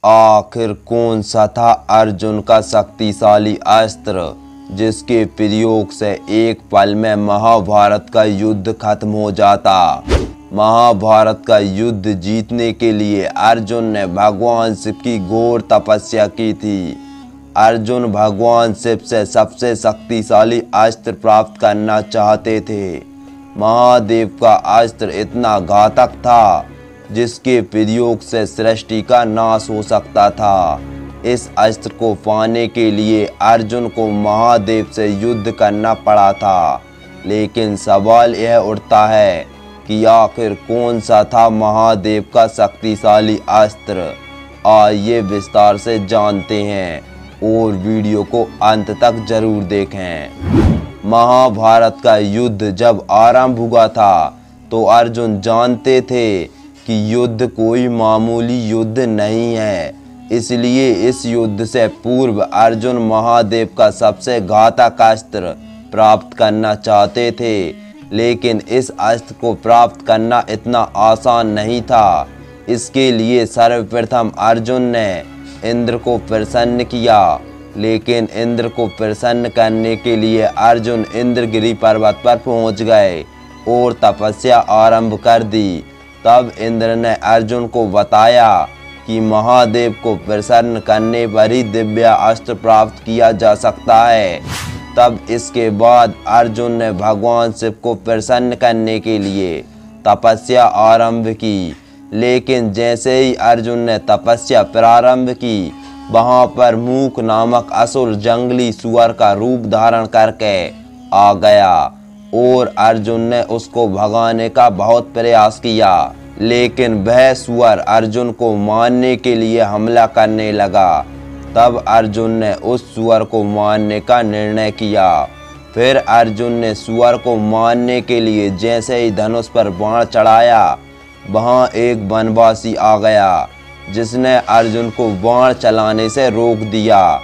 आखिर कौन सा था अर्जुन का शक्तिशाली अस्त्र जिसके प्रयोग से एक पल में महाभारत का युद्ध खत्म हो जाता। महाभारत का युद्ध जीतने के लिए अर्जुन ने भगवान शिव की घोर तपस्या की थी। अर्जुन भगवान शिव से सबसे शक्तिशाली अस्त्र प्राप्त करना चाहते थे। महादेव का अस्त्र इतना घातक था जिसके प्रयोग से सृष्टि का नाश हो सकता था। इस अस्त्र को पाने के लिए अर्जुन को महादेव से युद्ध करना पड़ा था। लेकिन सवाल यह उठता है कि आखिर कौन सा था महादेव का शक्तिशाली अस्त्र। आइए विस्तार से जानते हैं और वीडियो को अंत तक जरूर देखें। महाभारत का युद्ध जब आरंभ हुआ था तो अर्जुन जानते थे कि युद्ध कोई मामूली युद्ध नहीं है। इसलिए इस युद्ध से पूर्व अर्जुन महादेव का सबसे घातक अस्त्र प्राप्त करना चाहते थे। लेकिन इस अस्त्र को प्राप्त करना इतना आसान नहीं था। इसके लिए सर्वप्रथम अर्जुन ने इंद्र को प्रसन्न किया। लेकिन इंद्र को प्रसन्न करने के लिए अर्जुन इंद्रगिरी पर्वत पर पहुंच गए और तपस्या आरंभ कर दी। तब इंद्र ने अर्जुन को बताया कि महादेव को प्रसन्न करने पर ही दिव्य अस्त्र प्राप्त किया जा सकता है। तब इसके बाद अर्जुन ने भगवान शिव को प्रसन्न करने के लिए तपस्या आरंभ की। लेकिन जैसे ही अर्जुन ने तपस्या प्रारंभ की, वहां पर मूक नामक असुर जंगली सुअर का रूप धारण करके आ गया और अर्जुन ने उसको भगाने का बहुत प्रयास किया। लेकिन वह सुअर अर्जुन को मारने के लिए हमला करने लगा। तब अर्जुन ने उस सुअर को मारने का निर्णय किया। फिर अर्जुन ने सुअर को मारने के लिए जैसे ही धनुष पर बाण चढ़ाया, वहां एक वनवासी आ गया जिसने अर्जुन को बाण चलाने से रोक दिया।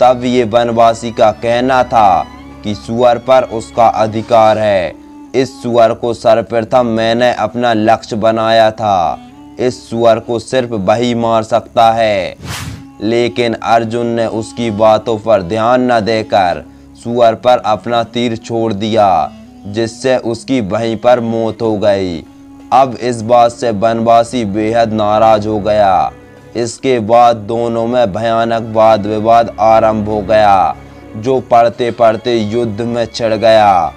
तब ये वनवासी का कहना था कि सुअर पर उसका अधिकार है। इस सुअर को सर्वप्रथम मैंने अपना लक्ष्य बनाया था। इस सुअर को सिर्फ वही मार सकता है। लेकिन अर्जुन ने उसकी बातों पर ध्यान न देकर सुअर पर अपना तीर छोड़ दिया, जिससे उसकी वहीं पर मौत हो गई। अब इस बात से वनवासी बेहद नाराज हो गया। इसके बाद दोनों में भयानक वाद विवाद आरंभ हो गया, जो पढ़ते पढ़ते युद्ध में छिड़ गया।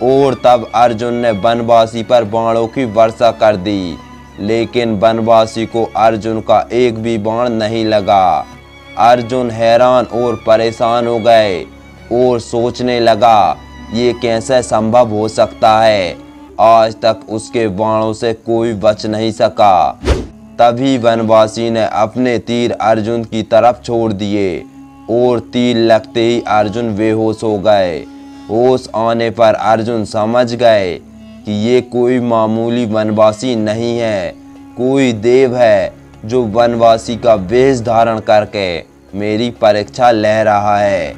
और तब अर्जुन ने वनवासी पर बाणों की वर्षा कर दी। लेकिन वनवासी को अर्जुन का एक भी बाण नहीं लगा। अर्जुन हैरान और परेशान हो गए और सोचने लगा, ये कैसे संभव हो सकता है। आज तक उसके बाणों से कोई बच नहीं सका। तभी वनवासी ने अपने तीर अर्जुन की तरफ छोड़ दिए और तीर लगते ही अर्जुन बेहोश हो गए। होश आने पर अर्जुन समझ गए कि ये कोई मामूली वनवासी नहीं है, कोई देव है जो वनवासी का वेश धारण करके मेरी परीक्षा ले रहा है।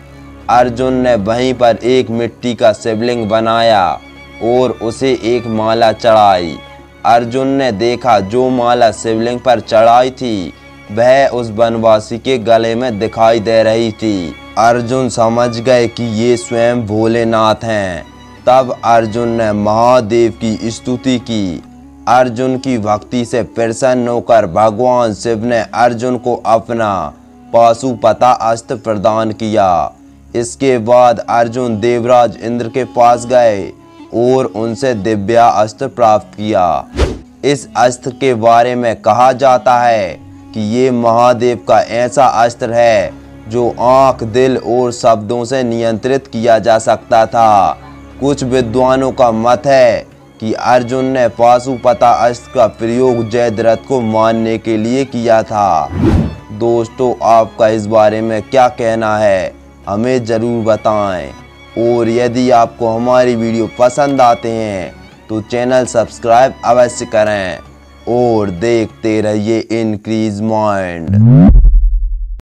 अर्जुन ने वहीं पर एक मिट्टी का शिवलिंग बनाया और उसे एक माला चढ़ाई। अर्जुन ने देखा जो माला शिवलिंग पर चढ़ाई थी वह उस वनवासी के गले में दिखाई दे रही थी। अर्जुन समझ गए कि ये स्वयं भोलेनाथ हैं। तब अर्जुन ने महादेव की स्तुति की। अर्जुन की भक्ति से प्रसन्न होकर भगवान शिव ने अर्जुन को अपना पाशुपता अस्त्र प्रदान किया। इसके बाद अर्जुन देवराज इंद्र के पास गए और उनसे दिव्य अस्त्र प्राप्त किया। इस अस्त्र के बारे में कहा जाता है कि ये महादेव का ऐसा अस्त्र है जो आँख, दिल और शब्दों से नियंत्रित किया जा सकता था। कुछ विद्वानों का मत है कि अर्जुन ने पाशुपता अस्त्र का प्रयोग जयद्रथ को मारने के लिए किया था। दोस्तों, आपका इस बारे में क्या कहना है, हमें ज़रूर बताएं। और यदि आपको हमारी वीडियो पसंद आते हैं तो चैनल सब्सक्राइब अवश्य करें और देखते रहिए इनक्रीज माइंड।